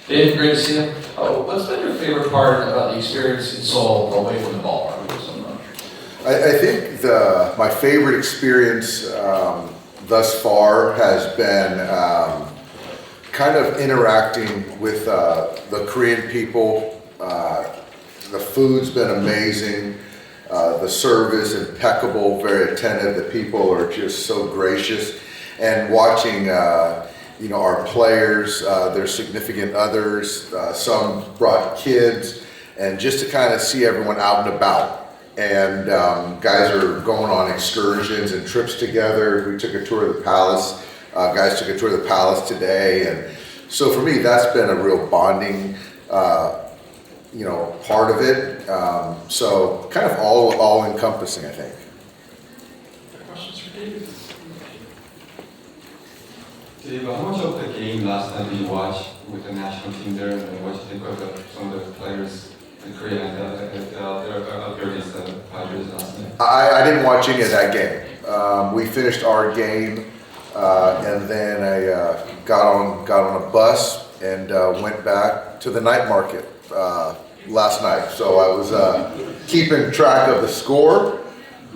Dave, great to see you. What's been your favorite part about the experience in Seoul away from the ball? I think my favorite experience thus far has been kind of interacting with the Korean people. The food's been amazing. The service impeccable, very attentive. The people are just so gracious, and watching our players, their significant others, some brought kids, and just to kind of see everyone out and about. And guys are going on excursions and trips together. We took a tour of the palace. Guys took a tour of the palace today, and so for me, that's been a real bonding, part of it. So kind of all encompassing, I think. Questions for David? Dave, how much of the game last time did you watch with the national team there, and what do you think of some of the players in Korea and up here against the Padres last night? I didn't watch any of that game. We finished our game, and then I got on a bus and went back to the night market last night. So I was keeping track of the score,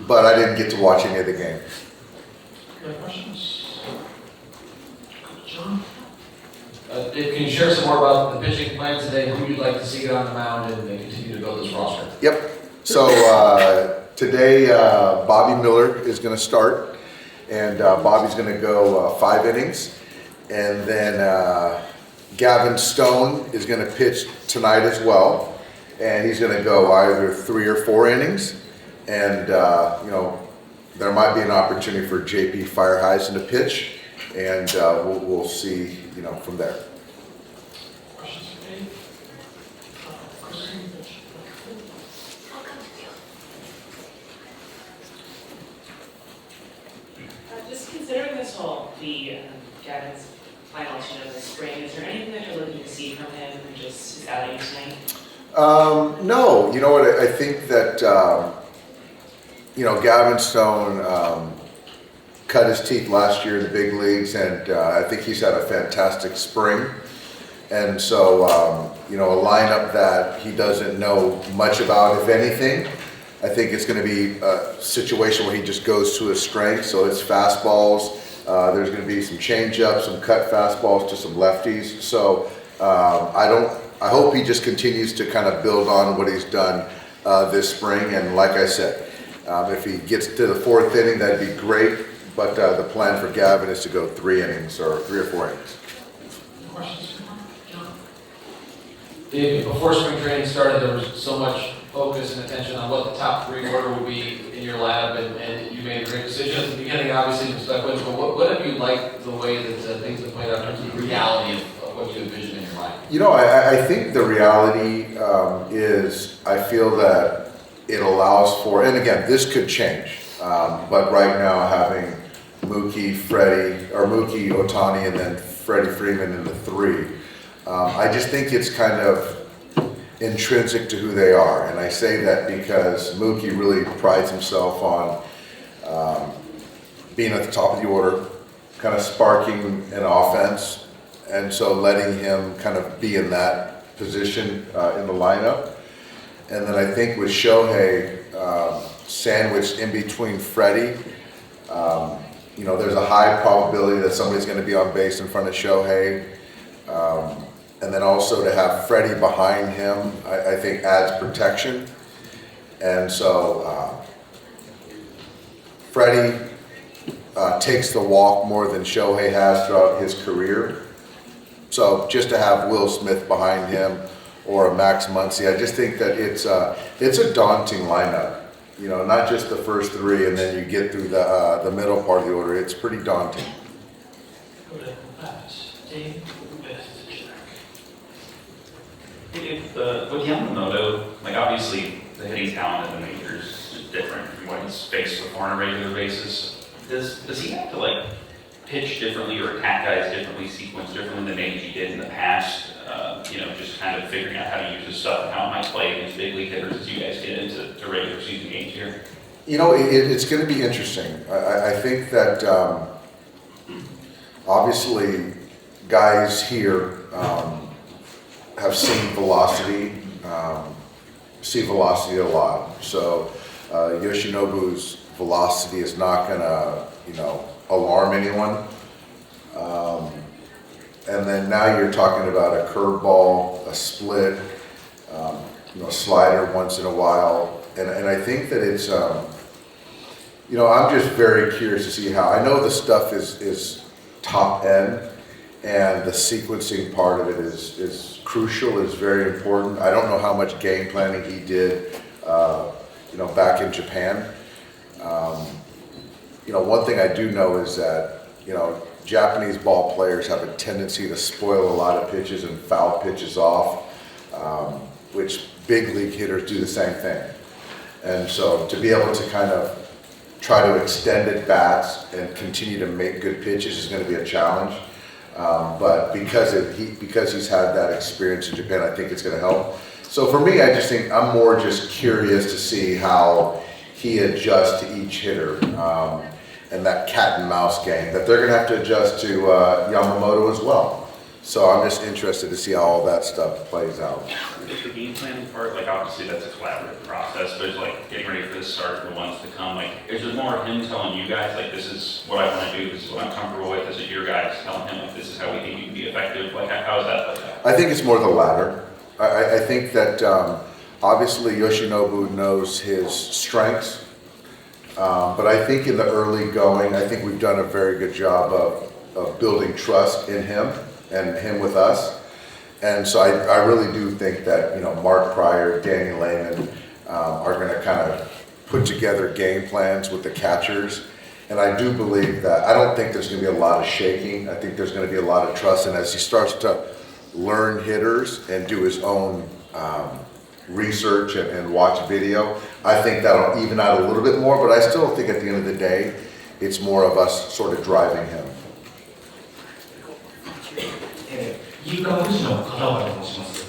but I didn't get to watch any of the game. Any questions? John? Dave, can you share some more about the pitching plan today, who you'd like to see get on the mound and continue to build this roster? Yep. So today Bobby Miller is going to start, and Bobby's going to go 5 innings, and then Gavin Stone is going to pitch tonight as well, and he's going to go either 3 or 4 innings, and there might be an opportunity for JP Fireheisen to pitch, and we'll see from there. Questions for Dave? Just considering this whole Gavin's final this spring, is there anything that you're looking to see from him who just is outing tonight? No, you know what? I think that Gavin Stone cut his teeth last year in the big leagues, and I think he's had a fantastic spring. And so, a lineup that he doesn't know much about, if anything, I think it's going to be a situation where he just goes to his strength. So it's fastballs. There's going to be some changeups, some cut fastballs to some lefties. So I hope he just continues to kind of build on what he's done this spring. And like I said, if he gets to the 4th inning, that'd be great. But the plan for Gavin is to go 3 innings or 3 or 4 innings. Questions for John? Dave, before spring training started, there was so much focus and attention on what the top 3 order would be in your lab, and you made a great decision at the beginning, obviously, with stuck with. But what have you liked the way that things have played out in terms of the reality of what you envision in your mind? I think the reality is I feel that it allows for, and again, this could change, but right now having Mookie, Ohtani, and then Freddie Freeman in the 3, I just think it's kind of intrinsic to who they are. And I say that because Mookie really prides himself on being at the top of the order, kind of sparking an offense, and so letting him kind of be in that position in the lineup. And then I think with Shohei sandwiched in between Freddie, there's a high probability that somebody's going to be on base in front of Shohei. And then also to have Freddie behind him, I think adds protection. And so Freddie takes the walk more than Shohei has throughout his career. So just to have Will Smith behind him or a Max Muncy, I just think that it's a daunting lineup. Not just the first 3 and then you get through the middle part of the order. It's pretty daunting. Go to Dave. With Yamamoto, obviously the hitting talent in the majors is different from what he's faced before on a regular basis. Does he have to pitch differently or attack guys differently, sequence differently than maybe he did in the past? Just kind of figuring out how to use his stuff and how it might play against big league hitters as you guys get into regular season games here. It's going to be interesting. I think that obviously guys here have seen velocity, a lot. So Yoshinobu's velocity is not gonna, alarm anyone. And then now you're talking about a curveball, a split, a slider once in a while. And I think that it's, I'm just very curious to see how, I know the stuff is top end and the sequencing part of it is crucial, is very important. I don't know how much game planning he did, back in Japan. One thing I do know is that, Japanese ball players have a tendency to spoil a lot of pitches and foul pitches off, which big league hitters do the same thing. And so to be able to kind of try to extend at bats and continue to make good pitches is going to be a challenge. But because he's had that experience in Japan, I think it's going to help. So for me, I just think I'm more just curious to see how he adjusts to each hitter. And that cat and mouse game that they're going to have to adjust to Yamamoto as well. So I'm just interested to see how all that stuff plays out. The game planning part, like obviously that's a collaborative process, but it's like getting ready for the start for the ones to come. Like, is it more him telling you guys, like, this is what I want to do, this is what I'm comfortable with, this is your guys telling him, like, this is how we think you can be effective? Like, how is that like that? I think it's more the latter. I think that obviously Yoshinobu knows his strengths. But I think in the early going, I think we've done a very good job of building trust in him and him with us. And so I really do think that, Mark Pryor, Danny Lehman are going to kind of put together game plans with the catchers. And I do believe that, I don't think there's going to be a lot of shaking. I think there's going to be a lot of trust. And as he starts to learn hitters and do his own research and watch video, I think that'll even out a little bit more, but I still think at the end of the day, it's more of us sort of driving him. 有価富士の片岡と申します。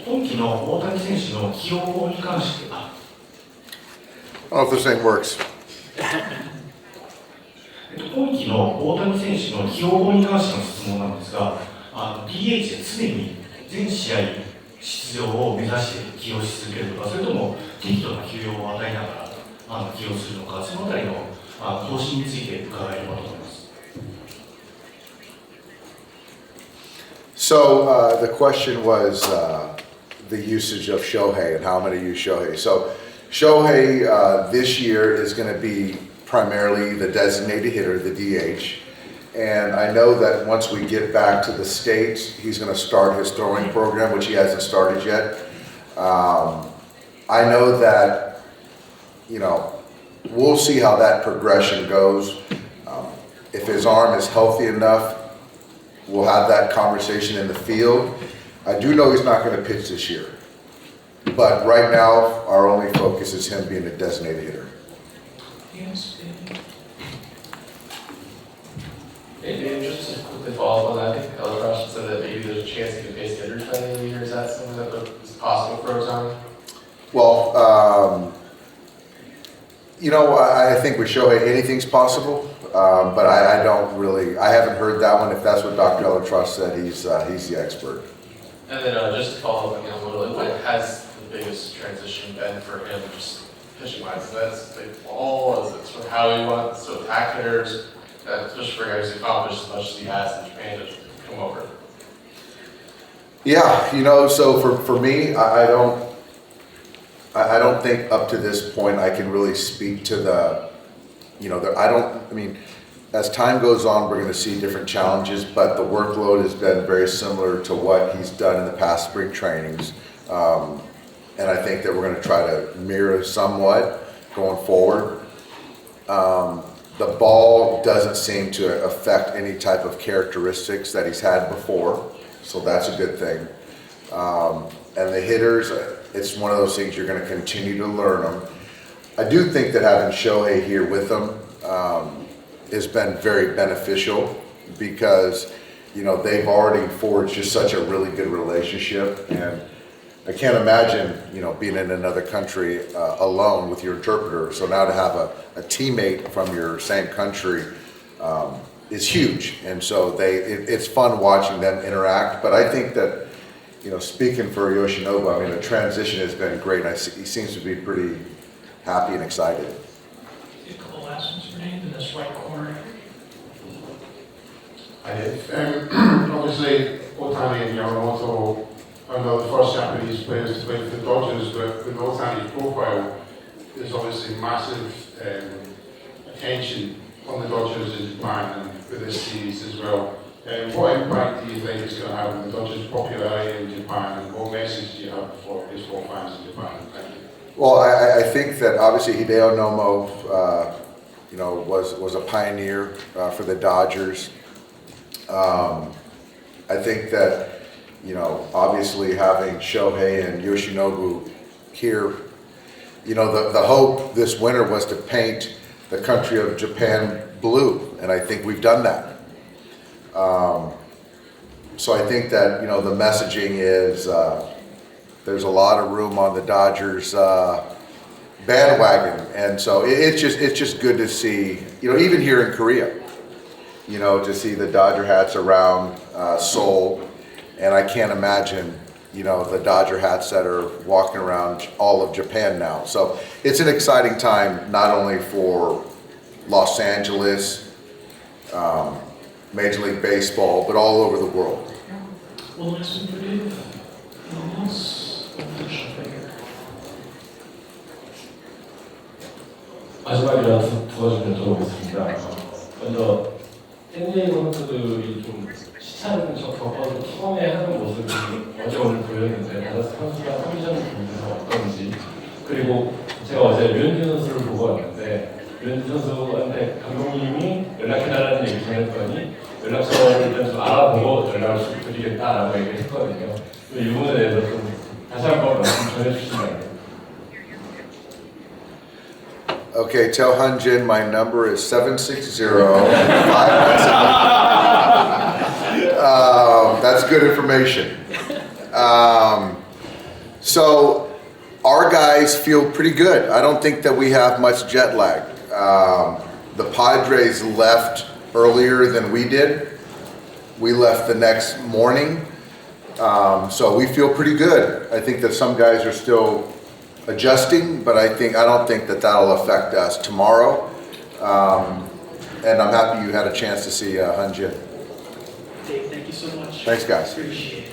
今季の大谷選手の起用法に関しては、I don't know if this thing works. 今季の大谷選手の起用法に関しての質問なんですが、DH で常に全試合出場を目指して起用し続けるのか、それとも適度な休養を与えながら起用するのか、そのあたりの方針について伺えればと思います。So the question was the usage of Shohei and how I'm going to use Shohei. So Shohei this year is going to be primarily the designated hitter, the DH. And I know that once we get back to the States, he's going to start his throwing program, which he hasn't started yet. I know that, we'll see how that progression goes. If his arm is healthy enough, we'll have that conversation in the field. I do know he's not going to pitch this year. But right now, our only focus is him being a designated hitter. Maybe just to quickly follow up on that, I think Elacross said that maybe there's a chance he could face hitters by the end of the year. Is that something that is possible for Ohtani? Well, I think with Shohei, anything's possible. But I don't really, I haven't heard that one. If that's what Dr. Elacross said, he's the expert. And then just to follow up again a little bit, what has the biggest transition been for him, just pitching wise? Is that big ball? Is it sort of how he wants to attack hitters? Just for guys to accomplish as much as he has in Japan to come over. Yeah, so for me, I don't think up to this point I can really speak to the, as time goes on, we're going to see different challenges, but the workload has been very similar to what he's done in the past spring trainings. And I think that we're going to try to mirror somewhat going forward. The ball doesn't seem to affect any type of characteristics that he's had before, so that's a good thing. And the hitters, it's one of those things you're going to continue to learn them. I do think that having Shohei here with them has been very beneficial because, they've already forged just such a really good relationship. And I can't imagine, being in another country alone with your interpreter. So now to have a teammate from your same country is huge. And so it's fun watching them interact. But I think that, speaking for Yoshinobu, I mean, the transition has been great. He seems to be pretty happy and excited. A couple last ones for Nate in this right corner. Obviously, Ohtani and Yamamoto are not the first Japanese players to play for the Dodgers, but with Ohtani's profile, there's obviously massive attention on the Dodgers in Japan and with this series as well. What impact do you think it's going to have on the Dodgers' popularity in Japan, and what message do you have for baseball fans in Japan? Thank you. Well, I think that obviously Hideo Nomo, was a pioneer for the Dodgers. I think that, obviously having Shohei and Yoshinobu here, the hope this winter was to paint the country of Japan blue, and I think we've done that. So I think that, the messaging is there's a lot of room on the Dodgers bandwagon, and so it's just good to see, even here in Korea, to see the Dodger hats around Seoul, and I can't imagine, the Dodger hats that are walking around all of Japan now. So it's an exciting time, not only for Los Angeles, Major League Baseball, but all over the world. One last one for Dave. Anyone else? 마지막이라서 두 가지 여쭤보겠습니다. 먼저 NBA 선수들이 좀 시차를 겪어서 처음에 하는 모습이 어제 오늘 보였는데 다섯 선수가 컨디션을 보면서 어떤지, 그리고 제가 어제 류현진 선수를 보고 왔는데 류현진 선수한테 감독님이 연락해달라는 얘기 전했더니 연락처를 일단 좀 알아보고 연락을 드리겠다라고 얘기를 했거든요. 이 부분에 대해서 좀 다시 한번 말씀 전해주시면. Okay, tell Hyunjin my number is 760 that's good information. So our guys feel pretty good. I don't think that we have much jet lag. The Padres left earlier than we did. We left the next morning. So we feel pretty good. I think that some guys are still adjusting, but I don't think that that'll affect us tomorrow. And I'm happy you had a chance to see Hyunjin. Dave, thank you so much. Thanks, guys. Appreciate it.